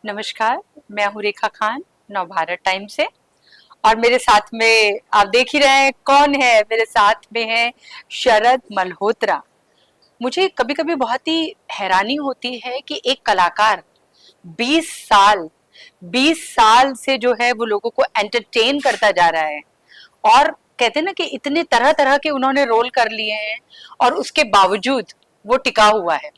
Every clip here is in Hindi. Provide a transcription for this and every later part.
नमस्कार, मैं हूँ रेखा खान, नवभारत टाइम से। और मेरे साथ में आप देख ही रहे हैं कौन है। मेरे साथ में है शरद मल्होत्रा। मुझे कभी कभी बहुत ही हैरानी होती है कि एक कलाकार 20 साल 20 साल से जो है वो लोगों को एंटरटेन करता जा रहा है। और कहते हैं ना कि इतने तरह तरह के उन्होंने रोल कर लिए हैं और उसके बावजूद वो टिका हुआ है।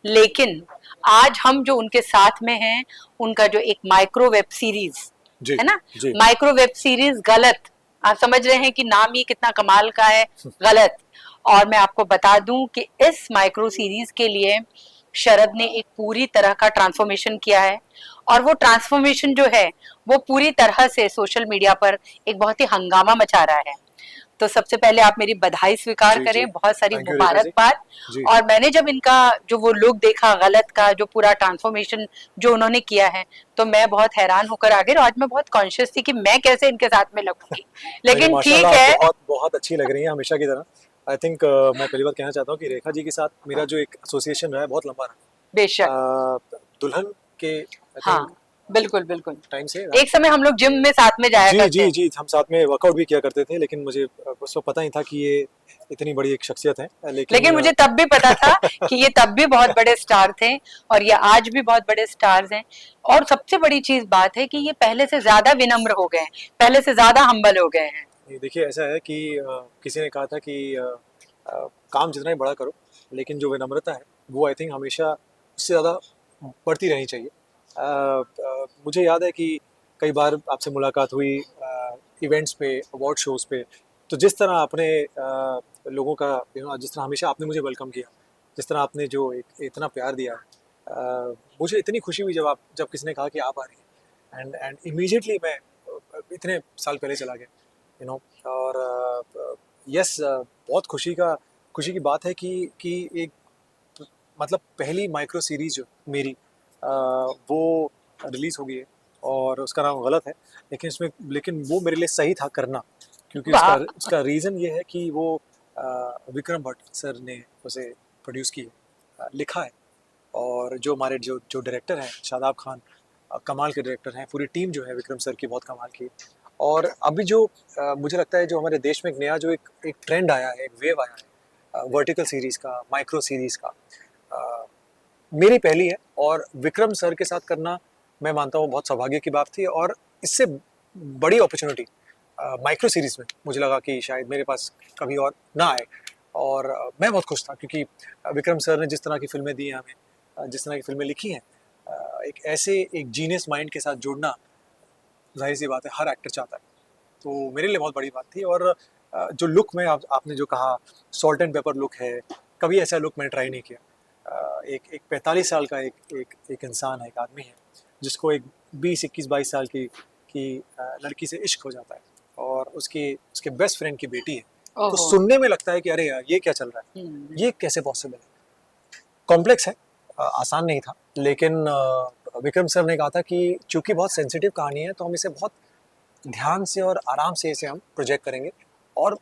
लेकिन आज हम जो उनके साथ में हैं, उनका जो एक माइक्रो वेब सीरीज जी है ना, जी माइक्रो वेब सीरीज गलत, आप समझ रहे हैं कि नाम ही कितना कमाल का है, गलत। और मैं आपको बता दूं कि इस माइक्रो सीरीज के लिए शरद ने एक पूरी तरह का ट्रांसफॉर्मेशन किया है। और वो ट्रांसफॉर्मेशन जो है वो पूरी तरह से सोशल मीडिया पर एक बहुत ही हंगामा मचा रहा है। तो सबसे पहले आप मेरी बधाई स्वीकार जी जी। करें, बहुत सारी थैंक यू रेखा जी। मुबारकबाद। जी और मैंने जब इनका जो वो लुक देखा, गलत का जो पूरा ट्रांसफॉर्मेशन जो उन्होंने किया है, तो मैं बहुत हैरान होकर आ गई। और आज मैं बहुत कॉन्शियस थी कि मैं कैसे इनके साथ में लगूंगी, नहीं नहीं, लेकिन ठीक माशाल्लाह आप है। बहुत बहुत अच्छी लग रही हैं हमेशा की तरह। आई थिंक मैं पहली बार कहना चाहता हूँ कि रेखा जी के साथ मेरा जो एक एसोसिएशन रहा है बहुत लंबा बेशक। रहा। दुल्हन के आई हाँ, थिंक बिल्कुल बिल्कुल। टाइम से एक समय हम लोग जिम में साथ में जाया जी करते जी हैं। जी, हम साथ में वर्कआउट भी किया करते थे, लेकिन मुझे उस वक्त पता नहीं था कि ये इतनी बड़ी एक शख्सियत है, लेकिन लेकिन मुझे तब भी पता था कि ये तब भी बहुत बड़े स्टार थे और ये आज भी बहुत बड़े स्टार्स हैं। और सबसे बड़ी चीज बात है कि ये पहले से ज्यादा विनम्र हो गए हैं, पहले से ज्यादा हम्बल हो गए हैं। ये देखिए ऐसा है कि किसी ने कहा था कि काम जितना ही बड़ा करो, लेकिन जो विनम्रता है वो आई थिंक हमेशा उससे ज़्यादा बढ़ती रहनी चाहिए। मुझे याद है कि कई बार आपसे मुलाकात हुई इवेंट्स पे, अवार्ड शोज़ पे, तो जिस तरह आपने लोगों का जिस तरह हमेशा आपने मुझे वेलकम किया, जिस तरह आपने जो एक इतना प्यार दिया, मुझे इतनी खुशी हुई जब किसी ने कहा कि आप आ रही हैं, एंड इमीडिएटली मैं इतने साल पहले चला गया, और यस, बहुत खुशी की बात है कि एक मतलब पहली माइक्रो सीरीज जो मेरी वो रिलीज हो गई है, और उसका नाम गलत है, लेकिन वो मेरे लिए सही था करना, क्योंकि उसका वाह। उसका रीज़न ये है कि वो विक्रम भट्ट सर ने उसे प्रोड्यूस की है, लिखा है, और जो हमारे जो डायरेक्टर हैं शादाब खान, कमाल के डायरेक्टर हैं। पूरी टीम जो है विक्रम सर की बहुत कमाल की है। और अभी जो मुझे लगता है जो हमारे देश में एक नया जो एक ट्रेंड आया है, एक वेव आया है वर्टिकल सीरीज़ का, माइक्रो सीरीज़ का, अ, मेरी पहली है, और विक्रम सर के साथ करना मैं मानता हूँ बहुत सौभाग्य की बात थी। और इससे बड़ी अपॉर्चुनिटी माइक्रो सीरीज़ में मुझे लगा कि शायद मेरे पास कभी और ना आए। और मैं बहुत खुश था, क्योंकि विक्रम सर ने जिस तरह की फिल्में दी हैं हमें, जिस तरह की फिल्में लिखी हैं, एक ऐसे एक जीनियस माइंड के साथ जुड़ना, जाहिर सी बात है हर एक्टर चाहता है। तो मेरे लिए बहुत बड़ी बात थी। और जो लुक में आपने जो कहा, सॉल्ट एंड पेपर लुक है, कभी ऐसा लुक मैंने ट्राई नहीं किया। एक 45 साल का एक इंसान है, एक आदमी है, जिसको एक 20 21 22 साल की लड़की से इश्क हो जाता है, और उसके बेस्ट फ्रेंड की बेटी है। तो ओहो। सुनने में लगता है कि अरे यार ये क्या चल रहा है, ये कैसे पॉसिबल है। कॉम्प्लेक्स है, आसान नहीं था, लेकिन विक्रम सर ने कहा था कि चूंकि बहुत सेंसिटिव कहानी है, तो हम इसे बहुत ध्यान से और आराम से इसे हम प्रोजेक्ट करेंगे। और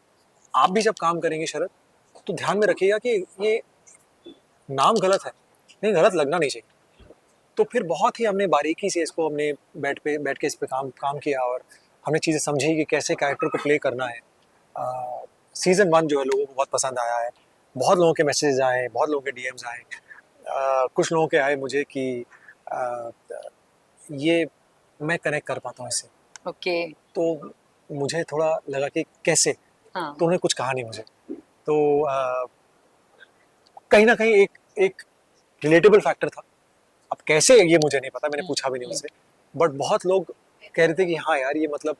आप भी जब काम करेंगे शरद, तो ध्यान में रखिएगा कि ये नाम गलत है, नहीं, गलत लगना नहीं चाहिए। तो फिर बहुत ही हमने बारीकी से इसको हमने बैठ के इस पे काम किया, और हमने चीज़ें समझी कि कैसे कैरेक्टर को प्ले करना है। सीज़न 1 जो है लोगों को बहुत पसंद आया है, बहुत लोगों के मैसेजेस आए, बहुत लोगों के डीएम्स आए, कुछ लोगों के आए मुझे कि अ, ये मैं कनेक्ट कर पाता हूँ इससे। ओके। तो मुझे थोड़ा लगा कि कैसे, हाँ। तो उन्होंने कुछ कहा नहीं मुझे। तो कहीं ना कहीं एक रिलेटेबल फैक्टर था। अब कैसे ये मुझे नहीं पता, मैंने पूछा भी नहीं हम्म, उनसे, बट बहुत लोग कह रहे थे कि हाँ यार, ये मतलब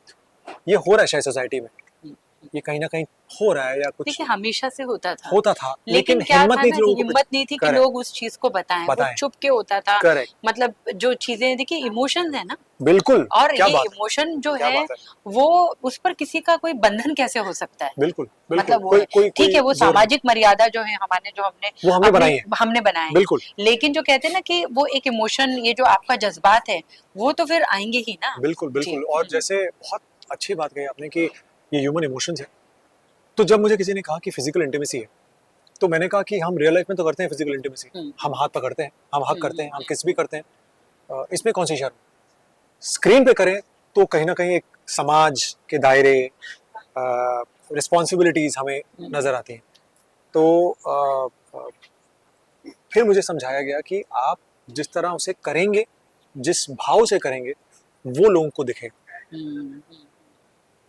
ये हो रहा है शायद सोसाइटी में, हम्म। ये कहीं ना कहीं हो रहा है, या कुछ देखिए, हमेशा से होता था। होता था, लेकिन लेकिन क्या हिम्मत था नहीं ना थी कि लोगों को हिम्मत नहीं थी कि करेक्ट लोग उस चीज को बताएं, वो बताएं। छुप के होता था। करेक्ट, मतलब जो चीजें, देखिए इमोशंस है ना, बिल्कुल, और क्या ये बात है, इमोशन जो क्या है बात है, वो, उस पर किसी का कोई बंधन कैसे हो सकता है। बिल्कुल बिल्कुल, मतलब वो कोई है, कोई ठीक कोई है, वो जोर नहीं, सामाजिक मर्यादा जो है हमारे, जो हमने वो हमने अपने बनाई है, हमने बनाए हैं। बिल्कुल लेकिन जो कहते हैं ना कि वो एक इमोशन, ये जो आपका जज्बात है, वो तो फिर आएंगे ही ना। बिल्कुल जी। बिल्कुल। और जैसे बहुत अच्छी बात कही आपने कि ये ह्यूमन इमोशंस है। तो जब मुझे किसी ने कहा कि फिजिकल इंटीमेसी है, तो मैंने कहा कि हम रियल लाइफ में तो करते हैं फिजिकल इंटीमेसी, हम्म हम हाथ पकड़ते हैं, हम हग हम्म करते हम्म हैं, हम किस भी करते हैं, इसमें कौन सी शर्म? स्क्रीन पे करें तो कहीं ना कहीं एक समाज के दायरे, रिस्पॉन्सिबिलिटीज हमें नजर आती हैं। तो फिर मुझे समझाया गया कि आप जिस तरह उसे करेंगे, जिस भाव से करेंगे, वो लोगों को दिखेगा।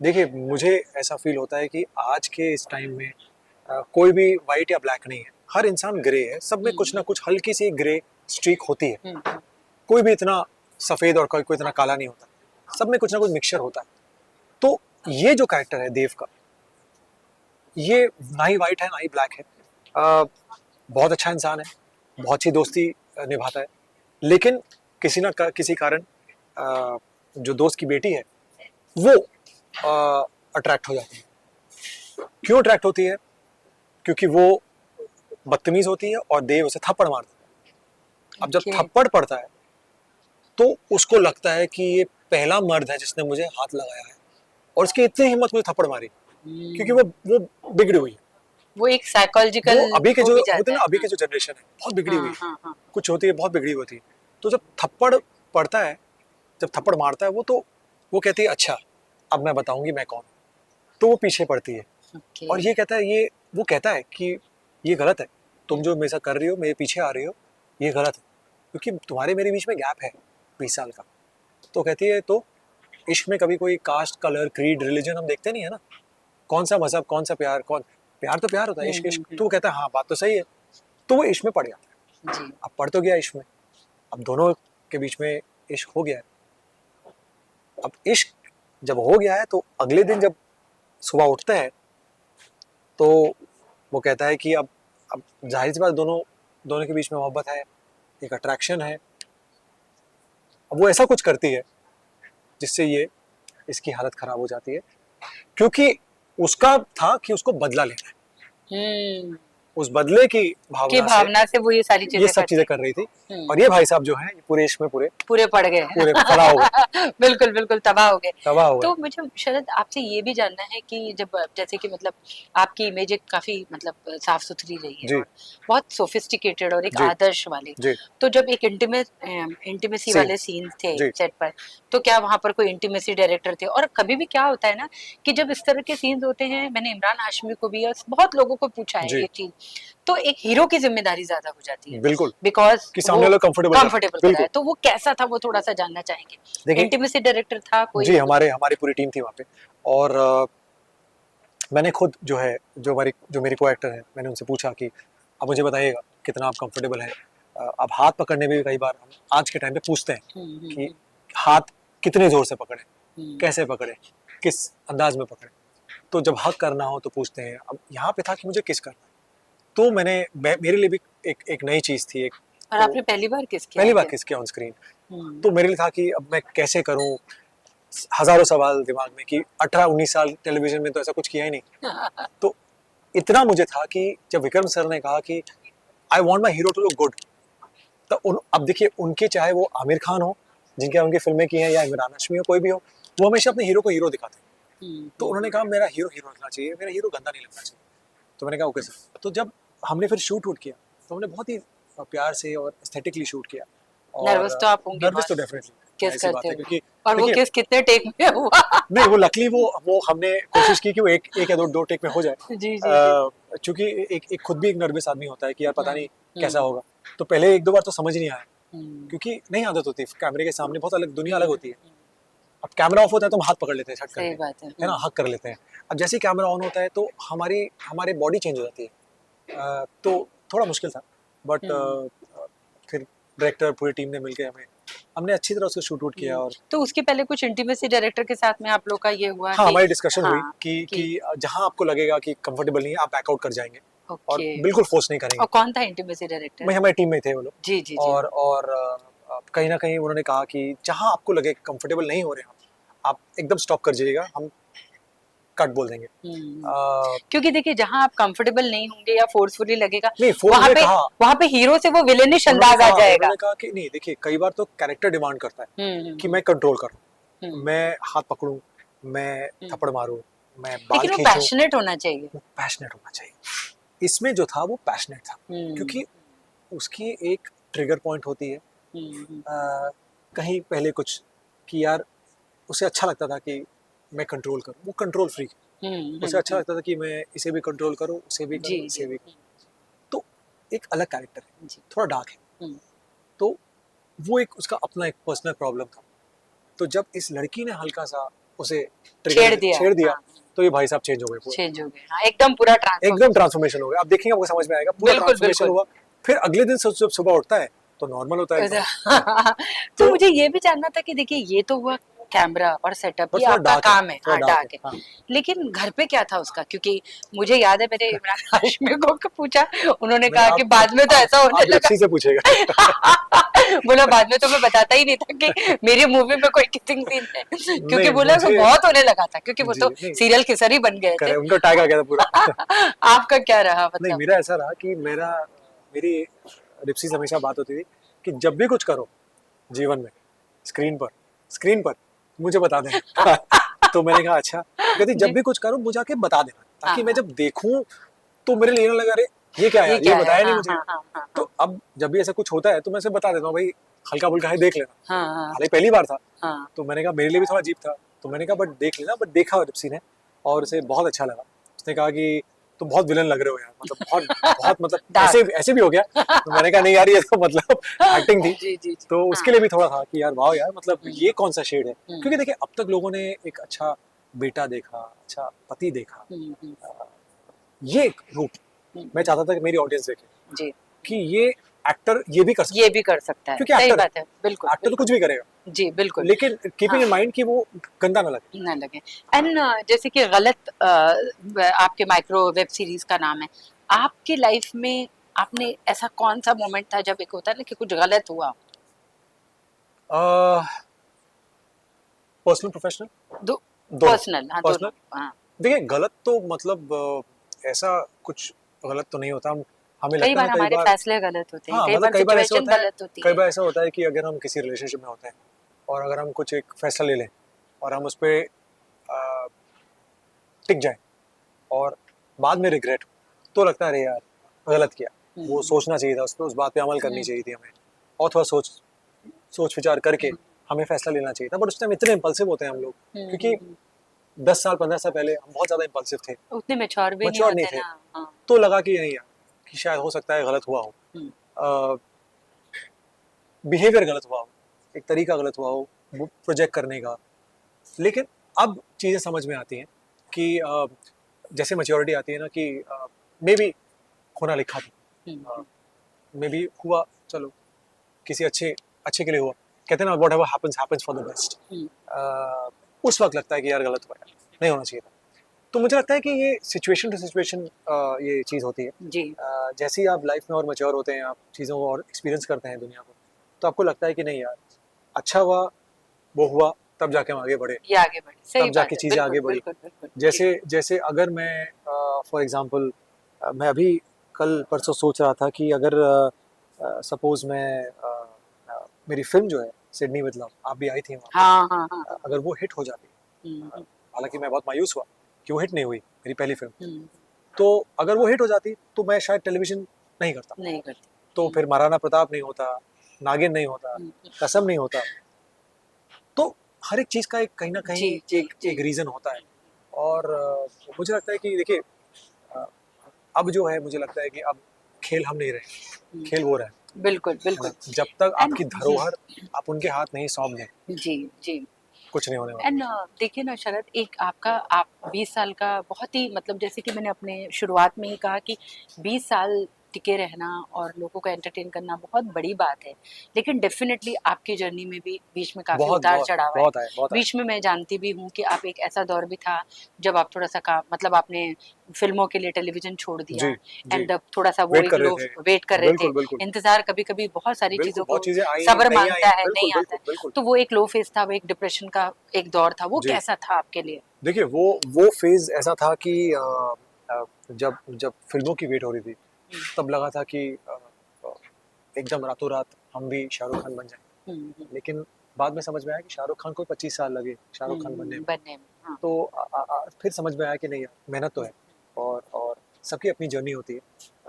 देखिए, मुझे ऐसा फील होता है कि आज के इस टाइम में कोई भी वाइट या ब्लैक नहीं है, हर इंसान ग्रे है, सब में कुछ ना कुछ हल्की सी ग्रे स्ट्रीक होती है। कोई भी इतना सफेद और कोई इतना काला नहीं होता, सब में कुछ ना कुछ मिक्सचर होता है। तो ये जो कैरेक्टर है देव का, ये ना ही वाइट है ना ही ब्लैक है, बहुत अच्छा इंसान है, बहुत अच्छी दोस्ती निभाता है, लेकिन किसी कारण जो दोस्त की बेटी है वो अट्रैक्ट हो जाती है। क्यों अट्रैक्ट होती है? क्योंकि वो बदतमीज होती है और देव उसे थप्पड़ मारता है। अब जब थप्पड़ पड़ता है तो उसको लगता है कि ये पहला मर्द है जिसने मुझे हाथ लगाया है, और उसकी इतनी हिम्मत मुझे थप्पड़ मारी, क्योंकि वो बिगड़ी हुई है। वो एक साइकोलॉजिकल, वो अभी के जो होते हैं ना, अभी के जो जनरेशन है बहुत बिगड़ी हुई है, कुछ होती है बहुत बिगड़ी होती है। तो जब थप्पड़ पड़ता है, जब थप्पड़ मारता है वो, तो वो कहती है अच्छा अब मैं बताऊंगी मैं कौन। तो वो पीछे पड़ती है और ये कहता है, वो कहता है कि ये गलत है, तुम जो मेरे साथ कर रही हो, मेरे पीछे आ रही हो, ये गलत है, क्योंकि तुम्हारे मेरे बीच में गैप है 20 साल का। तो कहती है तो इश्क में कभी कोई कास्ट, कलर, क्रीड, रिलीजन हम देखते नहीं है ना, कौन सा मजहब, कौन सा प्यार, प्यार तो प्यार होता है, इश्क इश्क। तो वो कहता है हाँ बात तो सही है। तो वो इश्क में पड़ जाता है। अब पड़ तो गया इश्क में, अब दोनों के बीच में इश्क हो गया है। अब इश्क जब हो गया है तो अगले दिन जब सुबह उठते हैं तो वो कहता है कि अब जाहिर सी बात, दोनों के बीच में मोहब्बत है, एक अट्रैक्शन है। अब वो ऐसा कुछ करती है जिससे इसकी हालत खराब हो जाती है, क्योंकि उसका था कि उसको बदला लेना है। उस बदले की भावना से वो ये सारी ये सब चीजें कर रही थी। और ये भाई साहब जो हैं पूरे इश्क में पूरे पड़ गए, पूरे फना हो गए। बिल्कुल बिल्कुल तबाह हो गए। तो मुझे शरद आपसे ये भी जानना है कि जब जैसे कि मतलब आपकी इमेज एक काफी मतलब साफ सुथरी रही है और बहुत सोफिस्टिकेटेड और एक आदर्श वाली, तो जब एक इंटीमेसी वाले सीन थे सेट पर, तो क्या वहां पर कोई इंटीमेसी डायरेक्टर थे? और कभी भी क्या होता है ना कि जब इस तरह के सीन्स होते हैं, मैंने इमरान हाशमी को भी और बहुत लोगों को पूछा है ये चीज, तो एक हीरो की जिम्मेदारी ज्यादा हो जाती है, बिल्कुल, बिकॉज कि सामने वाला कंफर्टेबल कराए। तो वो कैसा था, वो थोड़ा सा जानना चाहेंगे। इंटीमेसी डायरेक्टर था कोई? जी, हमारी पूरी टीम थी वहाँ पे, और मैंने खुद जो मेरी को एक्टर है, मैंने उनसे पूछा कि अब मुझे बताइएगा कितना आप कंफर्टेबल हैं। अब हाथ पकड़ने में भी कई बार हम आज के टाइम पे पूछते हैं कि हाथ कितने जोर से पकड़े, कैसे पकड़े, किस अंदाज में पकड़े। तो जब हक करना हो तो पूछते हैं। अब यहाँ पे था कि मुझे किस करना है, तो मेरे लिए भी एक नई चीज थी। और आपने पहली बार किस किया ऑन स्क्रीन। तो मेरे लिए था कि अब मैं कैसे करूं, हजारों सवाल दिमाग में कि 18-19 साल टेलीविजन में तो ऐसा कुछ किया ही नहीं। तो इतना मुझे था कि जब विक्रम सर ने कहा कि I want my hero to look good, तो अब देखिए, उनके चाहे वो आमिर खान हो जिनके उनकी फिल्में की हैं, या इमरान हाशमी हो, कोई भी हो, वो हमेशा अपने हीरो को हीरो दिखाते हैं। तो उन्होंने कहा मेरा हीरो लगना चाहिए, मेरा हीरो गंदा नहीं लगना चाहिए। तो मैंने कहा ओके सर। तो जब हमने फिर शूट किया तो हमने बहुत ही प्यार से और एस्थेटिकली शूट किया। नर्वस तो आप होंगे? नर्वस तो डेफिनेटली किस करते हो, क्योंकि और वो किस कितने टेक में हुआ? नहीं, वो लकली वो हमने कोशिश की कि वो एक या दो टेक में हो जाए। जी। चूंकि एक खुद भी एक नर्वस आदमी होता है कि यार पता नहीं कैसा होगा। तो पहले 1-2 बार तो समझ नहीं आया, क्योंकि नहीं आदत होती कैमरे के सामने, बहुत अलग दुनिया अलग होती है। अब कैमरा ऑफ होता है तो हम हाथ पकड़ लेते हैं, छट करके, है ना, हक कर लेते हैं। अब जैसे ही कैमरा ऑन होता है तो हमारे बॉडी चेंज हो जाती है। तो थोड़ा मुश्किल था, बट फिर डायरेक्टर पूरी टीम ने मिलकर हमने अच्छी तरह उसको शूट किया। और तो उसके पहले कुछ इंटीमेसी डायरेक्टर के साथ में आप लोग का ये हुआ? हाँ, हमारी डिस्कशन हुई कि जहां आपको लगेगा कि कंफर्टेबल नहीं है, आप बैकआउट कर जाएंगे और बिल्कुल फोर्स नहीं करेंगे। और कौन था इंटीमेसी डायरेक्टर? मैं हमारी टीम में थे वो लोग। जी। और कहीं ना कहीं उन्होंने कहा कि जहां आपको लगे कंफर्टेबल नहीं हो रहे आप एकदम स्टॉप कर जाइएगा, हम कट बोल देंगे। क्योंकि देखिए, जहां आप कंफर्टेबल नहीं होंगे या फोर्सफुली लगेगा, वहां पे हीरो से वो विलेनिश अंदाज आ जाएगा। उन्होंने कहा कि नहीं, देखिए कई बार तो कैरेक्टर डिमांड करता है कि मैं कंट्रोल करूं, मैं हाथ पकड़ूं, मैं थप्पड़ मारूं, मैं बाल खींचूं। लेकिन वो पैशनेट होना चाहिए। इसमें जो था वो पैशनेट था, क्योंकि उसकी एक ट्रिगर पॉइंट होती है। कहीं पहले कुछ कि यार उसे अच्छा लगता था कि मैं कंट्रोल करूं, वो कंट्रोल फ्रीक, उसे अच्छा लगता था कि मैं इसे भी कंट्रोल करूं, उसे भी जी करूं, जी। इसे भी करूं। तो एक अलग कैरेक्टर है, जी। थोड़ा डार्क है। हम्म, तो वो एक उसका अपना एक पर्सनल प्रॉब्लम था। तो जब इस लड़की ने हल्का सा उसे छेड़ ट्रिगर दिया। छेड़ दिया, हाँ, तो ये भाई साहब चेंज हो गए पूरा, चेंज हो गए, हाँ एकदम पूरा एकदम ट्रांसफॉर्मेशन। ट्रांसफॉर्मेशन हो गया। आप देखेंगे आपको समझ में आएगा, पूरा बिल्कुल ट्रांसफॉर्मेशन बिल्कुल। हुआ। फिर अगले दिन जब सुबह उठता है तो नॉर्मल होता है एकदम। तो तो मुझे ये भी जानना था कि देखिए ये तो हुआ कैमरा और सेटअप, बट ये थोड़ा आपका डार्क है, काम है, थोड़ा हाँ डार्क है, डार्क है। हाँ। लेकिन घर पे क्या था उसका? क्योंकि मुझे याद है मैंने इमरान हाशमी को पूछा, उन्होंने नहीं, कहा कि बाद में तो ऐसा होने आप लगा। लिप्सी से पूछेगा। बोला बाद में तो मैं बताता ही नहीं था कि मेरी मूवी में कोई किसिंग सीन है, क्योंकि नहीं बोला कि मुझे, बहुत होने लगा था, क्योंकि वो जी तो नहीं सीरियल किसर ही बन गए थे। करे, उनका टैग आ गया था पूरा। आपका क्या रहा नहीं मतलब? मेरा ऐसा रहा कि मेरी लिप्सी से हमेशा बात होती थी कि जब भी कुछ करो जीवन में, स्क्रीन पर मुझे बता देना। तो मैंने कहा अच्छा, तो कहती जब जी। भी कुछ करो मुझे आके बता देना, हाँ ताकि मैं हाँ, जब देखूं तो मेरे लिए ना लगा, अरे ये क्या है ये यार, ये क्या है, बताया नहीं हाँ मुझे। हाँ हाँ हाँ हाँ तो अब जब भी ऐसा कुछ होता है तो मैं उसे बता देता हूँ, भाई हल्का फुल्का है देख लेना। हाँ हाँ हालांकि पहली बार था, हाँ। तो मैंने कहा मेरे लिए भी थोड़ा अजीब था, तो मैंने कहा बट देख लेना। बट देखा लिप्सी ने और उसे बहुत अच्छा लगा। उसने कहा कि तुम बहुत विलन लग रहे हो यार, मतलब बहुत बहुत मतलब ऐसे डार्क। ऐसे भी हो गया। तो मैंने कहा नहीं यार, ये तो मतलब एक्टिंग थी। जी जी जी। तो हाँ। उसके लिए भी थोड़ा था कि यार वाह यार, मतलब हम्म, ये कौन सा शेड है। हम्म, क्योंकि देखिए अब तक लोगों ने एक अच्छा बेटा देखा, अच्छा पति देखा, हम्म, हम्म, ये एक रूप मैं हम्म, चाहता था कि मेरी ऑडियंस देखे, जी। कि ये एक्टर ये भी कर ये सकता भी कर सकता है। है, क्योंकि सही एक्टर है, बात है, बिल्कुल एक्टर तो बिल्कुल। कुछ भी करेगा, जी बिल्कुल। लेकिन कीपिंग हाँ, इन माइंड कि वो गंदा ना लगे। ना लगे। एंड जैसे कि गलत आपके माइक्रो वेब सीरीज का नाम है, आपके लाइफ में आपने ऐसा कौन सा मोमेंट था जब एक होता है ना कि कुछ गलत हुआ? पर्सनल प्रोफेशनल दो, दोनों। पर्सनल, हाँ दोनों, पर्सनल हाँ। देखिए गलत तो मतलब ऐसा कुछ गलत तो नहीं होता। हम हमें कई लगता है बार ना कई हमारे बार, फैसले गलत होते हैं, हाँ कई मतलब बार कई बार ऐसा सिचुएशन होता है, गलत होती कई है। बार ऐसा होता है कि अगर हम किसी रिलेशनशिप में होते हैं और अगर हम कुछ एक फैसला ले लें और हम उस पर टिक जाएं और बाद में रिग्रेट हो, तो लगता है अरे यार गलत किया। वो हम्म, सोचना चाहिए था, उस पर उस बात पे अमल करनी हम्म, चाहिए थी हमें, और थोड़ा सोच सोच विचार करके हम्म, हमें फैसला लेना चाहिए था। बट उस टाइम इतने इम्पल्सिव होते हैं हम लोग, क्योंकि हम्म। 10 साल 15 साल पहले हम बहुत ज़्यादा इम्पल्सिव थे, उतने मैच्योर भी नहीं मच्योर नहीं होते थे। ना। हाँ। तो लगा कि नहीं यार, कि शायद हो सकता है गलत हुआ हम्म, हो, बिहेवियर गलत हुआ हो, एक तरीका गलत हुआ हो वो प्रोजेक्ट करने का। लेकिन अब चीज़ें समझ में आती हैं कि जैसे मैच्योरिटी आती है ना कि मे बी होना लिखा था, हम्म, मे बी हुआ, चलो किसी अच्छे अच्छे के लिए हुआ। कहते हैं ना whatever happens happens for the best. Hmm, उस वक्त लगता है कि यार गलत हुआ यार, नहीं होना चाहिए था। तो मुझे लगता है कि ये सिचुएशन टू सिचुएशन ये चीज़ होती है। जी। जैसे ही आप लाइफ में और मैच्योर होते हैं, आप चीज़ों को और एक्सपीरियंस करते हैं दुनिया को, तो आपको लगता है कि नहीं यार अच्छा हुआ, वो हुआ, तब जाके हम आगे बढ़े, ये आगे बढ़े, सही तब बात जाके है, चीज़ें बिल्कुल आगे बढ़ी। बिल्कुल बिल्कुल। जी। जैसे जैसे अगर मैं फॉर एग्जांपल, मैं अभी कल परसों सोच रहा था कि अगर सपोज मैं मेरी फिल्म जो है सिडनी विद लव, आप भी आई थी वहाँ पे, हाँ हाँ हाँ हाँ। अगर वो हिट हो जाती, हम्म, हालांकि मैं बहुत मायूस हुआ कि वो हिट नहीं हुई मेरी पहली फिल्म। हम्म, तो अगर वो हिट हो जाती तो मैं शायद टेलीविजन नहीं करता, नहीं करती। तो फिर महाराणा प्रताप नहीं होता, नागिन नहीं होता, हम्म, कसम नहीं होता। तो हर एक चीज़ का एक कहीं ना जी कहीं जी एक जी। एक रीज़न होता है। और मुझे लगता है कि देखिए अ, अब जो है मुझे लगता है कि अब खेल हम नहीं रहे, हम्म, खेल वो रहे, बिल्कुल है ना। बिल्कुल। जब तक एंड आपकी धरोहर आप उनके हाथ नहीं सौंप दें, जी जी। कुछ नहीं होने वाला। एंड देखिए ना शरद, एक आपका आप 20 साल का बहुत ही मतलब जैसे कि मैंने अपने शुरुआत में ही कहा कि 20 साल टिके रहना और लोगों को एंटरटेन करना बहुत बड़ी बात है। लेकिन डेफिनेटली आपकी जर्नी में भी बीच में काफ़ी बहुत उतार बहुत चढ़ाव आए। बहुत आए, बहुत आए। बीच में मैं जानती भी हूँ कि आप एक ऐसा दौर भी था जब आप थोड़ा सा काम मतलब आपने फिल्मों के लिए टेलीविजन छोड़ जी दिया। जी, एंड थोड़ा सा वो वेट एक कर रहे लो थे, वेट कर रहे थे, बिल्कुल बिल्कुल इंतजार कभी कभी बहुत सारी बिल्कुल, चीज़ों बहुत को चीज़ें आई सब्र नहीं आई, मांगता है, बिल्कुल नहीं आता बिल्कुल है। बिल्कुल। तो वो एक लो फेज था, वो एक डिप्रेशन का एक दौर था, वो जी कैसा था आपके लिए? देखिए, वो फेज ऐसा था कि जब जब फिल्मों की वेट हो रही थी, तब लगा था कि अ, एकदम रातों रात हम भी शाहरुख खान बन जाएं। हुँ, लेकिन बाद में समझ में आया कि शाहरुख खान को 25 साल लगे शाहरुख खान बनने में। बनने में, हाँ। तो फिर समझ में आया कि नहीं यार, मेहनत तो हुँ, है, और सबकी अपनी जर्नी होती है।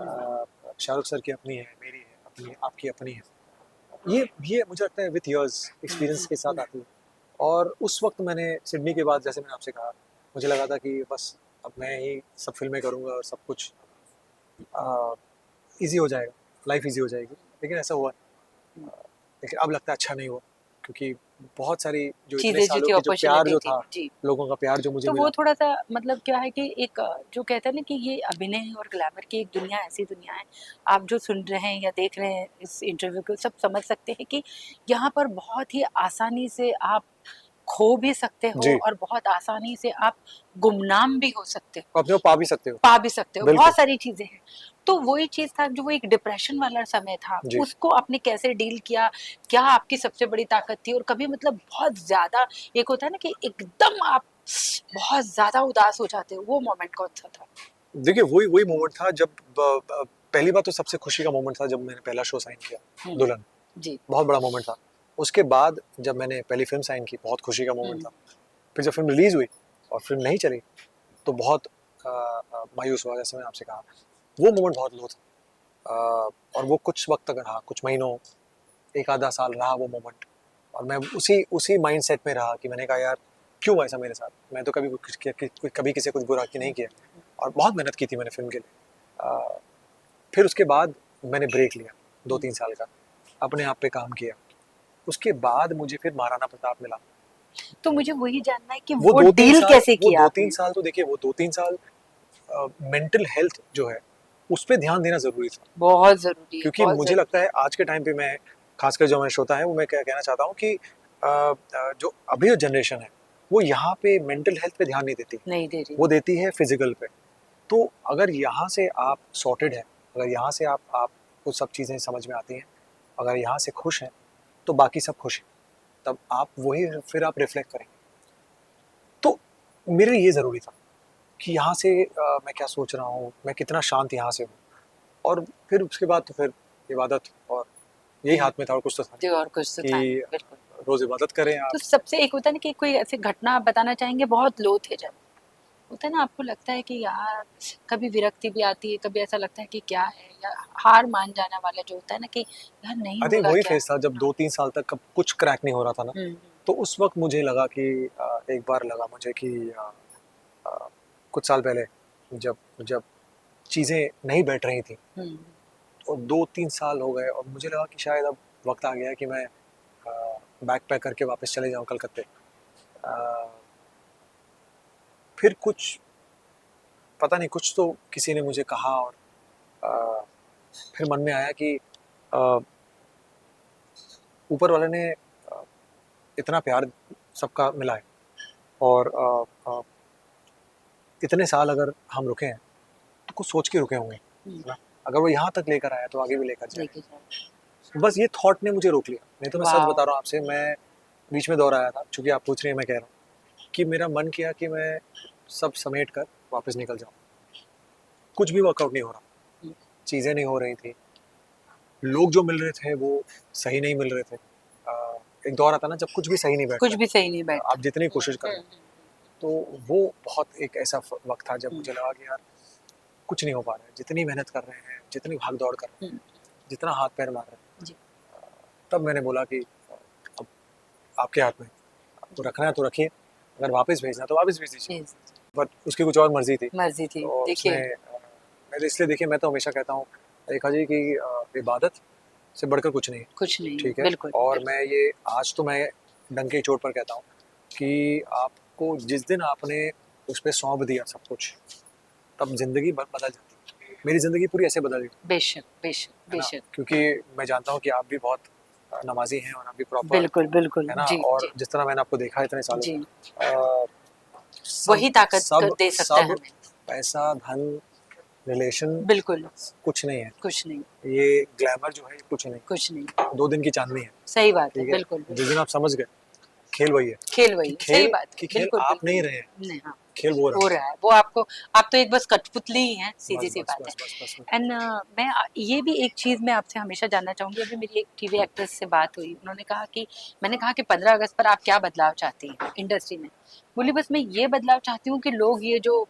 हुँ, शाहरुख सर की अपनी है, मेरी है अपनी, आपकी अपनी है। ये मुझे लगता है विथ इयर्स एक्सपीरियंस के साथ आती है। और उस वक्त मैंने सिडनी के बाद, जैसे मैंने आपसे कहा, मुझे लगा था कि बस अब मैं ही सब फिल्में करूँगा और सब कुछ ईज़ी हो जाएगा, लाइफ ईज़ी हो जाएगी। लेकिन ऐसा हुआ नहीं। लेकिन अब लगता है अच्छा नहीं हुआ, क्योंकि बहुत सारी जो इतने चीजें जो सालों थी, की जो प्यार अपॉर्चुनिटी जो थी था, जी। लोगों का प्यार जो मुझे तो वो मिला। थोड़ा सा मतलब क्या है कि एक जो कहते हैं ना कि ये अभिनय और ग्लैमर की एक दुनिया, ऐसी दुनिया है, आप जो सुन रहे हैं या देख रहे हैं इस इंटरव्यू को, सब समझ सकते हैं कि यहाँ पर बहुत ही आसानी से आप खो भी सकते हो जी, और बहुत आसानी से आप गुमनाम भी हो सकते हो, अपने को पा भी सकते हो। पा भी सकते हो, बिल्कुल। बहुत सारी चीजें हैं। तो वही चीज था, जो वो एक डिप्रेशन वाला समय था, जी। उसको आपने कैसे डील किया? क्या आपकी सबसे बड़ी ताकत थी? और कभी मतलब बहुत ज्यादा, एक होता है ना कि एकदम आप बहुत ज्यादा उदास हो जाते हो, वो मोमेंट कौन सा था? देखिए, वही वही मोमेंट था जब पहली बात तो सबसे खुशी का मोमेंट था जब मैंने पहला शो साइन किया, हम्म। दुल्हन। जी। बहुत बड़ा मोमेंट था। उसके बाद जब मैंने पहली फ़िल्म साइन की, बहुत खुशी का मोमेंट हम्म। था। फिर जब फ़िल्म रिलीज़ हुई और फ़िल्म नहीं चली, तो बहुत मायूस हुआ, जैसे मैंने आपसे कहा। वो मोमेंट बहुत लो था। और वो कुछ वक़्त तक रहा, कुछ महीनों, 1 आधा साल रहा वो मोमेंट। और मैं उसी उसी माइंडसेट में रहा कि मैंने कहा, यार क्यों हुआ ऐसा मेरे साथ? मैं तो कभी कुछ कभी किसी को कुछ बुरा की नहीं किया, और बहुत मेहनत की थी मैंने फ़िल्म के लिए। अ, फिर उसके बाद मैंने ब्रेक लिया 2-3 साल का, अपने आप पे काम किया। उसके बाद मुझे फिर महाराणा प्रताप मिला। तो मुझे वही जानना है कि वो वो 2-3 डील साल कैसे वो किया 2-3 आपने? साल तो देखिए, वो 2-3 साल मेंटल हेल्थ जो है, उस पे ध्यान देना ज़रूरी था। बहुत जरूरी है, क्योंकि बहुत मुझे लगता जरूरी है आज के टाइम पे, मैं खासकर जो हमारे श्रोता है, वो मैं क्या कहना चाहता हूँ कि जो अभी जो जनरेशन है, वो यहाँ पे मेंटल हेल्थ पे ध्यान नहीं देती, है, नहीं दे रही वो है। देती है फिजिकल पे। तो अगर यहाँ से आप सॉर्टेड है, अगर यहाँ से आपको सब चीज़ें समझ में आती हैं, अगर यहाँ से खुश हैं, तो बाकी सब खुश हैं, तब आप वही फिर आप रिफ्लेक्ट करेंगे। तो मेरे लिए ये ज़रूरी था कि यहाँ से मैं क्या सोच रहा हूँ, मैं कितना शांत यहाँ से हूँ। और फिर उसके बाद तो फिर इबादत, और यही हाथ में था, और कुछ तो था नहीं जो और कुछ तो था नहीं, कि बिल्कुल। रोज़ इबादत करें आप। तो सबसे एक होता है ना कि कोई ऐसी घटना आप बताना चाहेंगे, बहुत लो थे जब, होता है ना आपको लगता है कि यार, कभी विरक्ति भी आती है, कभी ऐसा लगता है कि क्या है, या हार मान जाने वाला जो होता है ना कि यार नहीं आई थिंक होगा वही क्या? फेज़ था जब 2-3 साल तक कब कुछ क्रैक नहीं हो रहा था ना, हम्म। तो उस वक़्त मुझे लगा कि एक बार लगा मुझे कि अ, कुछ साल पहले, जब जब चीज़ें नहीं बैठ रही थीं, हम्म। और 2-3 साल हो गए, और मुझे लगा कि शायद अब वक़्त आ गया है कि मैं बैग पैक करके वापस चले जाऊँ कलकत्ते। अ, फिर कुछ, पता नहीं, कुछ तो किसी ने मुझे कहा, और अ, फिर मन में आया कि अ, ऊपर वाले ने इतना प्यार सबका मिला है, और इतने साल अगर हम रुके हैं, तो कुछ सोच के रुके होंगे, हम्म। है ना? अगर वो यहाँ तक लेकर आया, तो आगे भी लेकर जाए। लेके जाओ। बस ये थॉट ने मुझे रोक लिया। नहीं तो मैं सच वाह। बता रहा हूँ आपसे, मैं बीच में दौर आया था, चूँकि आप पूछ रही हैं, मैं कह रहा हूँ कि मेरा मन किया कि मैं सब समेट कर वापस निकल जाऊँ। कुछ भी वर्कआउट नहीं हो रहा, हम्म। चीज़ें नहीं हो रही थी, लोग जो मिल रहे थे वो सही नहीं मिल रहे थे। एक दौर आता है ना जब कुछ भी सही नहीं कुछ बैठता भी सही नहीं है, बैठता। आप जितनी कोशिश कर लें। तो वो बहुत एक ऐसा वक़्त था जब हम्म। मुझे लगा कि यार कुछ नहीं हो पा रहा है, जितनी मेहनत कर रहे हैं, जितनी भाग-दौड़ कर रहे हैं, हम्म। जितना हाथ-पैर मार रहे हैं। जी। तब मैंने बोला कि अब आपके हाथ में है, आपको रखना है तो रखिए, अगर वापस भेजना है तो वापस भेज दीजिए। जी। बट उसकी कुछ और मर्ज़ी थी। मर्जी थी, तो उसने देखिए। मैंने इसलिए, देखिए, मैं तो हमेशा कहता हूँ रेखा जी कि इबादत से बढ़कर कुछ नहीं है, कुछ नहीं है, ठीक है? बिल्कुल और बिल्कुल। मैं ये आज तो मैं डंके की चोट पर कहता हूँ कि आपको जिस दिन आपने उस पे सौंप दिया सब कुछ, तब ज़िंदगी बदल जाती है। मेरी ज़िंदगी पूरी ऐसे बदल गई, बेशक बेशक है ना? बेशक। क्योंकि मैं जानता हूँ कि आप भी बहुत नमाज़ी हैं, और आप भी प्रॉपर, बिल्कुल बिल्कुल, है ना? जी और जी। जिस तरह मैंने आपको देखा है इतने सालों जी। में, अ, सब वही ताकत सब दे सकता है सब हमें। पैसा, धन, रिलेशन बिल्कुल। कुछ नहीं है। कुछ नहीं। ये ग्लैमर जो है, ये कुछ नहीं, कुछ नहीं। 2 दिन की चाँदनी है, सही बात है, ठीक है? बिल्कुल जिस बिल्कुल। दिन आप समझ गए, खेल वही है, खेल वही है, सही बात है, कि खेल बिल्कुल आप बिल्कुल। नहीं रहे हैं, नहीं, हाँ। खेल वो हो रहा है। रहा है वो आपको, आप तो एक बस कठपुतली ही हैं, सीधी बस, सी बस, बात है। बस, बस, बस, बस। एंड मैं ये भी एक चीज मैं आपसे हमेशा जानना चाहूंगी, अभी मेरी एक टीवी एक्ट्रेस से बात हुई, उन्होंने कहा कि, मैंने कहा कि 15 अगस्त पर आप क्या बदलाव चाहती हैं इंडस्ट्री में? बोली बस मैं ये बदलाव चाहती हूँ कि लोग ये जो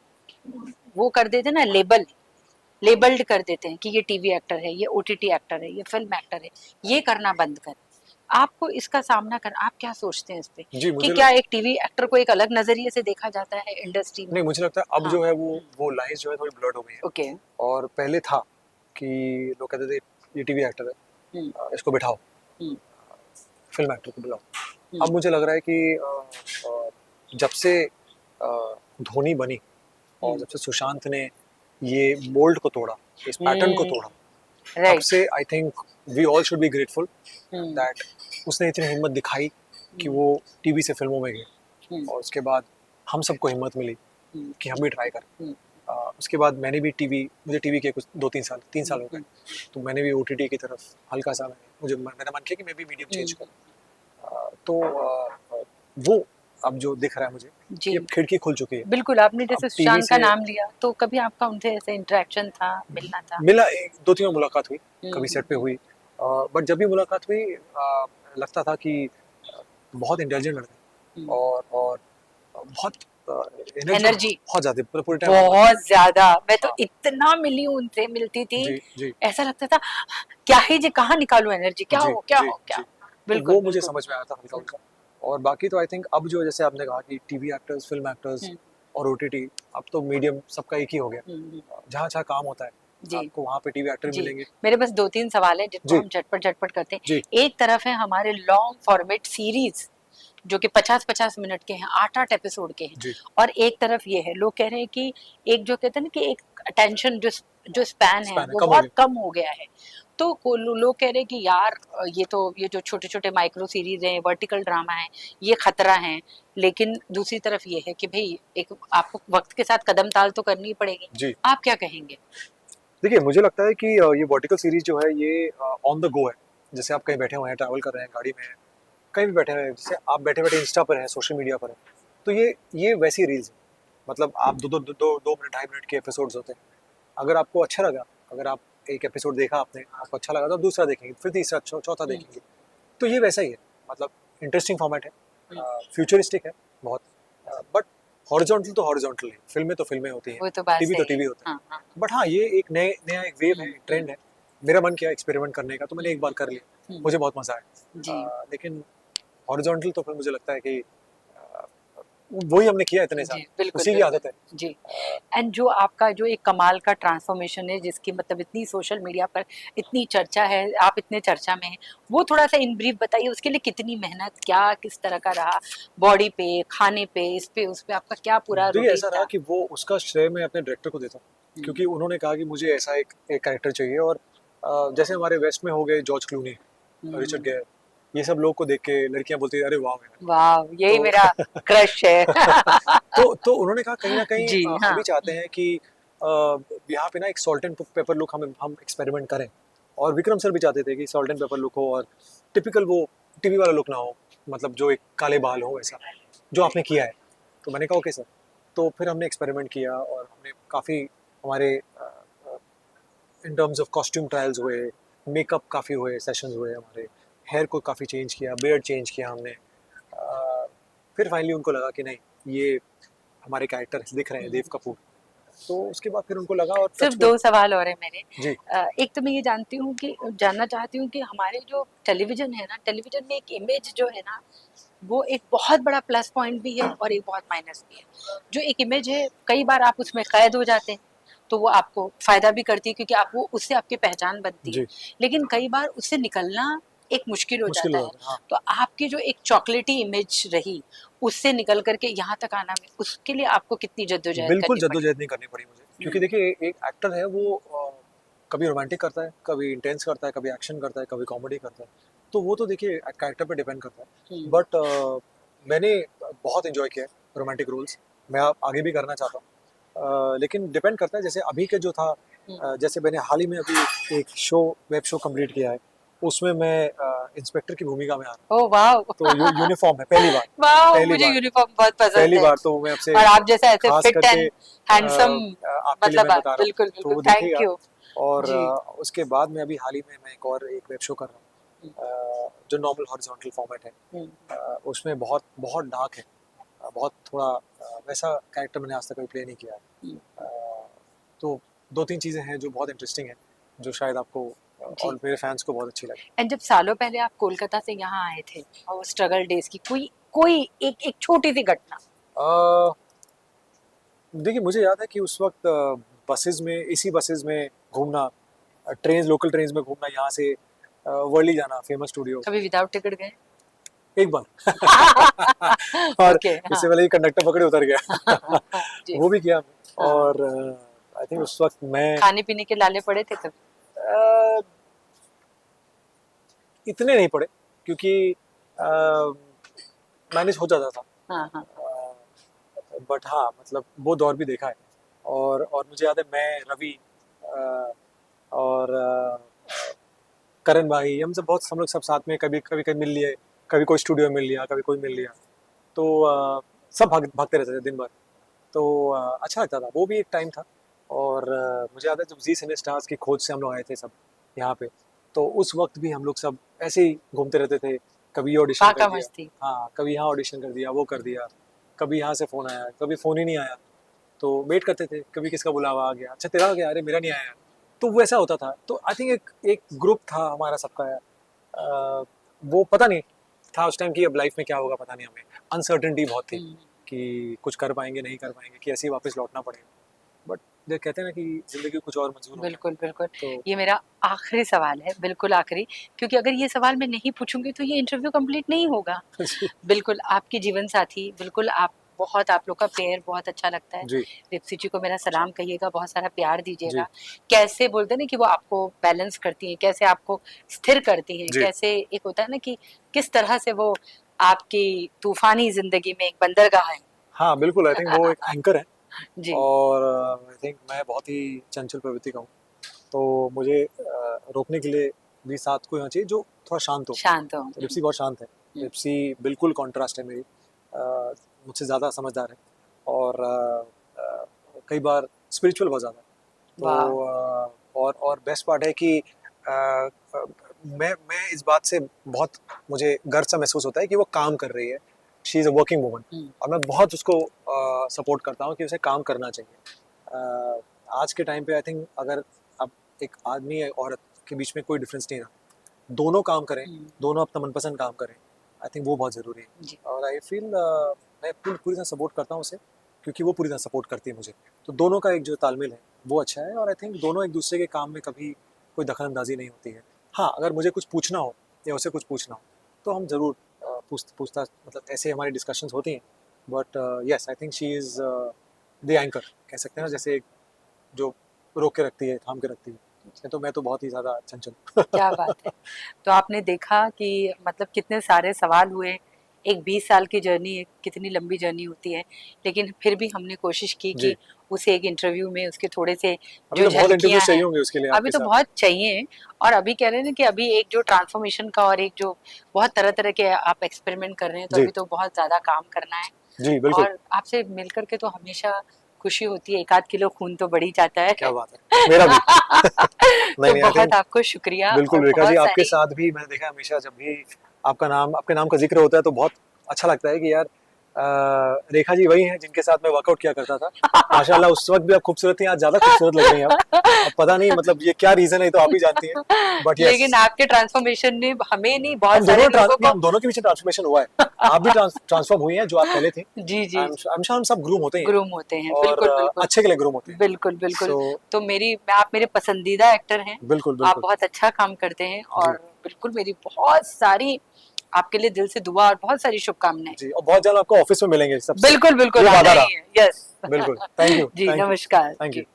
वो कर देते ना लेबल, लेबल्ड कर देते हैं कि ये टीवी एक्टर है, ये ओटीटी एक्टर है, ये फिल्म एक्टर है, ये करना बंद करें। आपको इसका सामना कर, आप क्या सोचते हैं इस पे जी, कि मुझे क्या एक टीवी एक्टर को एक अलग नजरिए से देखा जाता है इंडस्ट्री में? नहीं, मुझे लगता है अब हाँ। जो है वो लाइन्स जो है थोड़ी ब्लर्ड हो गई है। ओके। और पहले था कि लोग कहते थे ये टीवी एक्टर है, हम्म। इसको बिठाओ, हम्म। फिल्म एक्टर को बुलाओ। अब हम्म। मुझे लग रहा है कि जब से धोनी बनी और हम्म। जब से सुशांत ने ये मोल्ड को तोड़ा, इस पैटर्न को तोड़ा, तब राइट। से I think we all should be grateful hmm. That उसने इतनी हिम्मत दिखाई कि हम्म। वो टीवी से फिल्मों में गए। हम्म। और उसके बाद हम सबको हिम्मत मिली हम्म। कि हम भी ट्राई करें। हम्म। उसके बाद मैंने भी मुझे टीवी के कुछ 2-3 साल 3 साल हो गए, हम्म। तो मैंने भी ओटीटी की तरफ हल्का सा मेरा मन किया कि मैं भी मीडियम चेंज हम्म। करूँ। तो वो अब जो दिख रहा है मुझे जी कि अब खिड़की खुल चुकी है। बिल्कुल, आपने अब जैसे टीवी सुशांत का से नाम लिया, तो कभी आपका उनसे ऐसे इंटरेक्शन था, मिलना था? मिला, एक 2-3 बार मुलाकात हुई, कभी हम्म। सेट पे हुई। बट जब भी मुलाकात हुई लगता था कि बहुत इंटेलिजेंट लड़का है, हम्म। और बहुत एनर्जी एनर्जी बहुत ज़्यादा, पूरे टाइम हमारे। बहुत ज्यादा, मैं तो हाँ, इतना मिली हूँ उनसे, मिलती थी, जी, जी, ऐसा लगता था क्या ही जी, कहाँ निकालू एनर्जी, क्या जी, हो क्या जी, हो क्या जी। हो। तो बिल्कुल वो मुझे बिल्कुल। समझ में आया था हल्का-फुल्का। और बाकी तो आई थिंक अब जो जैसे आपने कहा कि टीवी एक्टर्स, फ़िल्म एक्टर्स हम्म। और ओटीटी, अब तो मीडियम सबका एक ही हो गया। हम्म। जहाँ-जहाँ काम होता है, जी आपको वहाँ पे टीवी एक्टर जी। मिलेंगे। मेरे बस 2-3 सवाल है जिनको जी, हम झटपट झटपट करते हैं। जी, एक तरफ है हमारे लॉन्ग फॉर्मेट सीरीज जो कि 50-50 मिनट के हैं, 8-8 एपिसोड के हैं, जी, और एक तरफ ये है, लोग कह रहे हैं कि एक जो कहते हैं ना कि एक अटेंशन जो जो स्पैन है स्पैन है, वो कम हो बहुत गया। कम हो गया है। तो लोग कह रहे हैं कि यार ये जो छोटे छोटे माइक्रो सीरीज हैं, वर्टिकल ड्रामा है, ये खतरा है। लेकिन दूसरी तरफ ये है कि भाई एक आपको वक्त के साथ कदम ताल तो करनी ही पड़ेगी। जी। आप क्या कहेंगे? देखिए, मुझे लगता है कि ये वर्टिकल सीरीज़ जो है ये ऑन द गो है। जैसे आप कहीं बैठे हुए हैं, ट्रैवल कर रहे हैं, गाड़ी में हैं, कहीं भी बैठे हुए हैं, जैसे आप बैठे-बैठे इंस्टा पर हैं, सोशल मीडिया पर हैं, तो ये वैसी रील्स है। मतलब आप 2 मिनट, ढाई मिनट के एपिसोड्स होते हैं। अगर आपको अच्छा लगा, अगर आप एक एपिसोड देखा आपने, आपको अच्छा लगा तो आप दूसरा देखेंगे, फिर तीसरा, चौथा हम्म। देखेंगे। तो ये वैसा ही है, मतलब इंटरेस्टिंग फॉर्मेट है, हम्म। फ्यूचरिस्टिक है बहुत, बट हॉरिजॉन्टल तो हॉरिजॉन्टल है, फिल्में तो फिल्में होती हैं, वो तो बात टीवी तो सही है। टीवी होता हाँ है। हाँ। बट हाँ, ये एक नया एक वेव है, एक हम्म। ट्रेंड है। मेरा मन किया एक्सपेरिमेंट करने का, तो मैंने एक बार हम्म। कर लिया, हम्म। मुझे बहुत मज़ा जी आया। लेकिन हॉरिजॉन्टल तो फिर मुझे लगता है कि वही हमने किया इतने साल, जी बिल्कुल उसी की बिल्कुल। आदत है। जी। एंड जो आपका जो एक कमाल का ट्रांसफॉर्मेशन है, जिसकी मतलब इतनी सोशल मीडिया पर इतनी चर्चा है, आप इतने चर्चा में हैं, वो थोड़ा सा इन ब्रीफ बताइए, उसके लिए कितनी मेहनत, क्या किस तरह का रहा, बॉडी पे, खाने पे, इस पे उस पे आपका क्या पूरा देखिए, रूटीन ऐसा रहा था? कि वो उसका श्रेय मैं अपने डायरेक्टर को देता हूँ, हम्म। क्योंकि उन्होंने कहा कि मुझे ऐसा एक कैरेक्टर चाहिए। और जैसे हमारे वेस्ट में हो गए जॉर्ज क्लूनी, रिचर्ड हम्म। गेयर, ये सब लोग को देख के लड़कियां बोलती है अरे वाह यार। वाह, यही तो मेरा क्रश है। तो उन्होंने कहा कहीं ना कहीं जी हम हाँ। भी चाहते हैं कि यहाँ पे ना एक सॉल्ट एंड पेपर लुक हम एक्सपेरिमेंट करें। और विक्रम सर भी चाहते थे कि सॉल्ट एंड पेपर लुक हो और टिपिकल वो टीवी वाला लुक ना हो, मतलब जो एक काले बाल हो वैसा, जो आपने किया है। तो मैंने कहा ओके सर। तो फिर हमने एक्सपेरिमेंट किया और हमने काफ़ी हमारे in terms of costume trials हुए, मेकअप काफ़ी हुए, सेशंस हुए हमारे, हेयर को काफ़ी चेंज किया, बियर्ड चेंज किया हमने। फिर फाइनली उनको लगा कि नहीं, ये हमारे कैरेक्टर दिख रहे हैं देव कपूर। तो उसके बाद फिर उनको लगा और सिर्फ टचवुड। 2 सवाल और है मेरे। जी, एक तो मैं ये जानती हूँ कि जानना चाहती हूँ कि हमारे जो टेलीविज़न है ना, टेलीविज़न में एक इमेज जो है ना, वो एक बहुत बड़ा प्लस पॉइंट भी है और एक बहुत माइनस भी है। जो एक इमेज है, कई बार आप उसमें कैद हो जाते हैं, तो वो आपको फ़ायदा भी करती है क्योंकि आप वो उससे आपकी पहचान बनती है। जी, लेकिन कई बार उससे निकलना एक मुश्किल हो मुश्किल जाता हो है। जाता है, हाँ। तो आपकी जो एक चॉकलेटी इमेज रही, उससे निकल कर के यहाँ तक आना में, उसके लिए आपको कितनी जद्दोजहद बिल्कुल करनी पड़ी? जद्दोजहद नहीं करनी पड़ी मुझे, क्योंकि हुँ। देखिए एक एक्टर है वो कभी रोमांटिक करता है, कभी इंटेंस करता है, कभी एक्शन करता है, कभी कॉमेडी करता है। तो वो तो देखिए कैरेक्टर पे डिपेंड करता है। हुँ। बट मैंने बहुत एंजॉय किया है रोमांटिक रोल्स, मैं अब आगे भी करना चाहता हूँ। लेकिन डिपेंड करता है, जैसे अभी के जो था, हुँ। जैसे मैंने हाल ही में अभी एक शो, वेब शो कंप्लीट किया है, उसमें मैं इंस्पेक्टर की भूमिका में आ रहा हूँ। Oh wow! तो यूनिफॉर्म है पहली बार, वाओ! पहली मुझे बार, यूनिफ़ॉर्म बहुत पसंद पहली है। बार तो मैं आपसे और आप जैसा ऐसे खास फिट करके एंड हैंडसम, आपके लिए मतलब मैं बता रहा हूँ, बिल्कुल, तो बिल्कुल, वो थैंक देखिएगा। यू। और जी। उसके बाद में अभी हाल ही में मैं एक और एक वेब शो कर रहा हुँ। हूँ, जो नॉर्मल हॉरिजॉन्टल फॉर्मेट है। हुँ। उसमें बहुत बहुत डार्क है, बहुत थोड़ा वैसा कैरेक्टर मैंने आज तक कभी प्ले नहीं किया है। हुँ। अ, तो 2-3 चीज़ें हैं जो बहुत इंटरेस्टिंग हैं, जो शायद आपको जी। और मेरे फैंस को बहुत अच्छी लगे। एंड जब सालों पहले आप कोलकाता से यहाँ आए थे और वो स्ट्रगल डेज की कोई कोई एक एक छोटी सी घटना। अ, देखिए मुझे याद है कि उस वक़्त बसेज़ में, इसी बसेज़ में घूमना, ट्रेन्स, लोकल ट्रेन्स में घूमना, यहाँ से वर्ली जाना, फेमस स्टूडियो कभी विदाउट टिकट गए? एक बार और ओके, हाँ। इससे पहले ही कंडक्टर पकड़े उतर गया जी। वो भी किया हमने। हाँ। और आई थिंक उस वक़्त मैं खाने पीने के लाले पड़े थे कभी? अ, इतने नहीं पड़े क्योंकि मैनेज हो जाता था। हाँ, हाँ। बट हाँ, मतलब वो दौर भी देखा है। और मुझे याद है मैं, रवि अ, और करण भाई, हम लोग सब साथ में कभी कभी कभी मिल लिए, कभी कोई स्टूडियो में मिल लिया, कभी कोई मिल लिया, तो सब भागते रहते थे दिन भर। तो अच्छा लगता था, वो भी एक टाइम था। और मुझे याद है जब जी सिने स्टार्स की खोज से हम लोग आए थे सब यहाँ पे, तो उस वक्त भी हम लोग सब ऐसे ही घूमते रहते थे। कभी ये ऑडिशन कर पाका दिया, मस्ती। हाँ, कभी यहाँ ऑडिशन कर दिया, वो कर दिया, कभी यहाँ से फ़ोन आया, कभी फ़ोन ही नहीं आया, तो वेट करते थे, कभी किसका बुलावा आ गया, अच्छा तेरा आ गया, अरे मेरा नहीं आया। तो वैसा होता था। तो आई थिंक एक एक ग्रुप था हमारा सबका। वो पता नहीं था उस टाइम कि अब लाइफ में क्या होगा पता नहीं हमें, अनसर्टेनिटी बहुत थी हम्म, कि कुछ कर पाएंगे नहीं कर पाएंगे, कि ऐसे ही वापस लौटना पड़ेगा। बट जो कहते हैं ना कि जिंदगी कुछ और मंजूर होता है। बिल्कुल बिल्कुल। तो ये मेरा आखिरी सवाल है, बिल्कुल आखिरी, क्योंकि अगर ये सवाल मैं नहीं पूछूंगी तो ये इंटरव्यू कंप्लीट नहीं होगा। जी बिल्कुल आपकी जीवन साथी, बिल्कुल आप, बहुत आप लोग का पेयर बहुत अच्छा लगता है। जी दीप्ति जी को मेरा सलाम कहिएगा, बहुत सारा प्यार दीजिएगा। जी कैसे बोलते हैं ना कि वो आपको बैलेंस करती हैं, कैसे आपको स्थिर करती हैं, जी। कैसे एक होता है ना कि किस तरह से वो आपकी तूफानी जिंदगी में एक बंदरगाह है। हाँ बिल्कुल, आई थिंक वो एक एंकर है। जी। और आई थिंक मैं बहुत ही चंचल प्रवृत्ति का हूँ, तो मुझे रोकने के लिए भी साथ कोई होना चाहिए जो थोड़ा शांत हो। शांत हो। तो लिप्सी बहुत शांत है। लिप्सी बिल्कुल कॉन्ट्रास्ट है मेरी, मुझसे ज़्यादा समझदार है। और कई बार स्पिरिचुअल बहुत ज़्यादा है। वाह। तो और बेस्ट पार्ट है कि मैं इस बात से बहुत, मुझे गर्व सा महसूस होता है कि वो काम कर रही है। She is a working woman, और मैं बहुत उसको सपोर्ट करता हूँ कि उसे काम करना चाहिए। आज के टाइम पे आई थिंक अगर अब एक आदमी या औरत के बीच में कोई डिफरेंस नहीं रहा, दोनों काम करें, दोनों अपना मनपसंद काम करें, आई थिंक वो बहुत ज़रूरी है। जी। और आई फील मैं पूरी तरह सपोर्ट करता हूँ उसे, क्योंकि वो पूरी तरह सपोर्ट करती है मुझे। तो दोनों का एक जो तालमेल है वो अच्छा है, और आई थिंक दोनों एक दूसरे के काम में कभी कोई दखल अंदाजी नहीं होती है। हाँ, अगर मुझे कुछ पूछना हो या उसे कुछ पूछना हो तो हम ज़रूर पूछता, मतलब ऐसे हमारी डिस्कशंस होती हैं। But yes, I think she is the anchor, कह सकते हैं ना, जैसे एक जो रोक के रखती है, थाम के रखती है। तो मैं तो बहुत ही ज़्यादा चंचल क्या बात है। तो आपने देखा कि मतलब कितने सारे सवाल हुए। एक 20 साल की जर्नी है, कितनी लंबी जर्नी होती है, लेकिन फिर भी हमने कोशिश की जी। कि उसे एक इंटरव्यू में उसके थोड़े से अभी जो तो बहुत झलकियां इंटरव्यूज चाहिए हैं, होंगे उसके लिए अभी आपके तो साथ। बहुत चाहिए। और अभी कह रहे हैं ना कि अभी एक जो ट्रांसफॉर्मेशन का और एक जो बहुत तरह तरह के आप एक्सपेरिमेंट कर रहे हैं, तो जी अभी तो बहुत ज्यादा काम करना है। जी बिल्कुल। और आपसे मिलकर के तो हमेशा खुशी होती है, 1 आध किलो खून तो बढ़ ही जाता है। क्या बात है, मेरा भी नहीं तो नहीं, आई बहुत थिंक आपको शुक्रिया बिल्कुल और रेखा जी, बहुत आपके सारी। साथ भी मैंने देखा है हमेशा जब भी आपके नाम का जिक्र होता है तो बहुत अच्छा लगता है कि यार रेखा जी वही हैं जिनके साथ मैं वर्कआउट किया करता था। माशाल्लाह उस वक्त भी आप खूबसूरत थी, आज ज्यादा खूबसूरत लग रही हैं आप। अब पता नहीं मतलब ये क्या रीजन है, तो आप ही जानती हैं। बट यस, लेकिन आपके ट्रांसफॉर्मेशन ने हमें नहीं, बहुत सारे लोगों को। हम दोनों के बीच ट्रांसफॉर्मेशन हुआ है। आप भी ट्रांसफॉर्म हुई हैं, जो आप पहले थी। जी जी। आई एम श्योर हम सब ग्रूम होते ही हैं, ग्रूम होते हैं, और बिल्कुल बिल्कुल। अच्छे के लिए ग्रूम होते हैं। बिल्कुल बिल्कुल। सो तो आप मेरे पसंदीदा एक्टर हैं। बिल्कुल आप बिल्कुल। बहुत अच्छा काम करते हैं, जी और बिल्कुल मेरी बहुत सारी आपके लिए दिल से दुआ और बहुत सारी शुभकामनाएं। जी, और बहुत जल्द आपको ऑफिस में मिलेंगे सबसे, बिल्कुल बिल्कुल, ये आना वादा ही रहा। है। यस। बिल्कुल, थैंक यू जी, थैंक यू नमस्कार थैंक जी। यू।